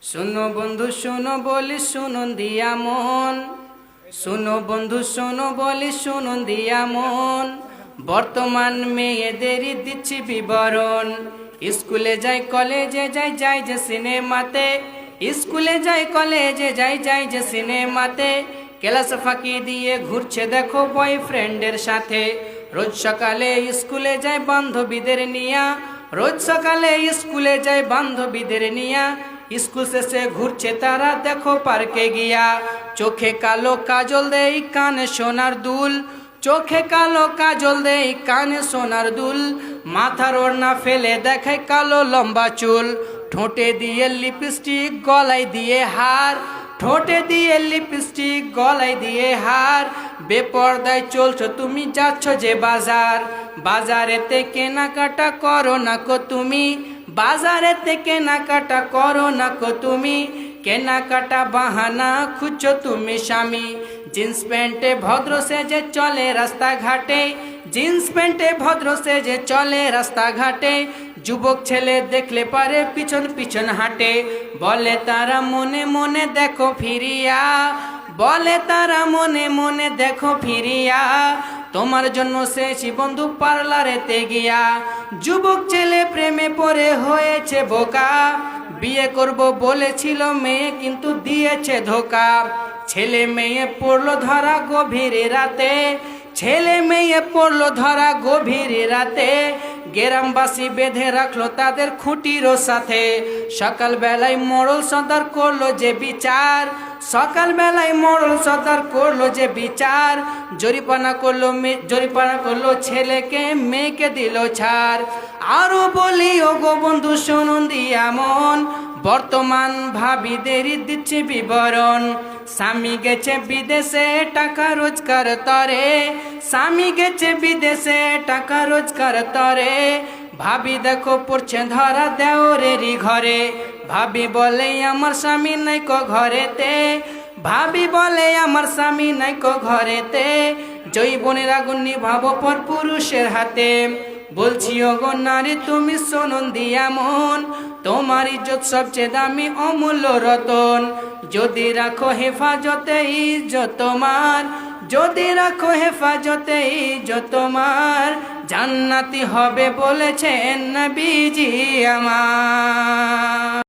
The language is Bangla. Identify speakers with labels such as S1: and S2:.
S1: শোনো বন্ধু শোনো বলি শুনুন দিয়া মন, শোনো বন্ধু শোনো বলি শুনুন দিয়া মন। বর্তমান মেয়েদেরই দিচ্ছি বিবরণ। স্কুলে যাই কলেজে যাই যাই যে সিনেমাতে, স্কুলে যাই কলেজে যাই যাই যে সিনেমাতে। ক্লাস ফাঁকি দিয়ে ঘুরছে দেখো বয়ফ্রেন্ডের সাথে। রোজ সকালে স্কুলে যায় বান্ধবীদের নিয়া, রোজ সকালে স্কুলে যায় বান্ধবীদের নিয়া। স্কুল শেষে ঘুরছে তারা দেখো পার্কে গিয়া। চোখে কালো কাজল দেই কানে সোনার দুল, চোখে কালো কাজল দেই কানে সোনার দুল। মাথার ওড়না ফেলে দেখায় কালো লম্বা চুল। ঠোঁটে দিয়ে লিপস্টিক গলায় দিয়ে হার, ঠোঁটে দিয়ে লিপস্টিক গলায় দিয়ে হার। বেপরদায় চলছো তুমি যাচ্ছ যে বাজার, বাজারেতে কেনাকাটা করো না কো তুমি, বাজারেতে কেনাকাটা করো না কো তুমি। কেনাকাটা বাহানা খুঁজছো তুমি স্বামী। জিন্স প্যান্টে ভদ্র সেজে চলে রাস্তাঘাটে, জিন্স প্যান্টে ভদ্র সেজে চলে রাস্তাঘাটে। যুবক ছেলে দেখলে পারে পিছন পিছন হাঁটে। বলে তারা মনে মনে দেখো ফিরিয়া, বলে তারা মনে মনে দেখো ফিরিয়া। তোমার জন্য শেষই বন্ধু পার্লারেতে গিয়া। যুবক ছেলে প্রেমে পড়ে হয়েছে বোকা, বিয়ে করব বলেছিল মেয়ে কিন্তু দিয়েছে ধোকা। ছেলে মেয়ে পড়লো ধরা গভীর রাতে, ছেলে মেয়ে পড়লো ধরা গভীর রাতে। গ্রামবাসী বেঁধে রাখলো তাদের খুঁটিরও সাথে। সকাল বেলায় মোড়ল সর্দার করলো যে বিচার, সকাল বেলায় মোড়ল সর্দার করলো যে বিচার। জরিপানা করলো ছেলেকে, মেয়েকে দিল ছাড়। আরো বলি ও গো বন্ধু শুনুন দিয়া মন, বর্তমান ভাবিদেরই দিচ্ছে বিবরণ। স্বামী গেছে বিদেশে টাকা রোজগার তরে, স্বামী গেছে বিদেশে টাকা রোজগার তরে। ভাবি দেখো পড়ছে ধরা দেওরেরই ঘরে। ভাবি বলে আমার স্বামী নাই কো ঘরেতে, ভাবি বলে আমার স্বামী নাই কো ঘরেতে। যৌবনের আগুন নিভাবো পর পুরুষের হাতে। বলছি ও গো নারী তুমি শোনো দিয়া মন, তোমার ইজ্জত সবচেয়ে দামি অমূল্য রতন। যদি রাখো হেফাজতে ইজ্জত তোমার, যদি রাখো হেফাজতে ইজ্জত তোমার। জান্নাতি হবে বলেছেন নবীজি আমার।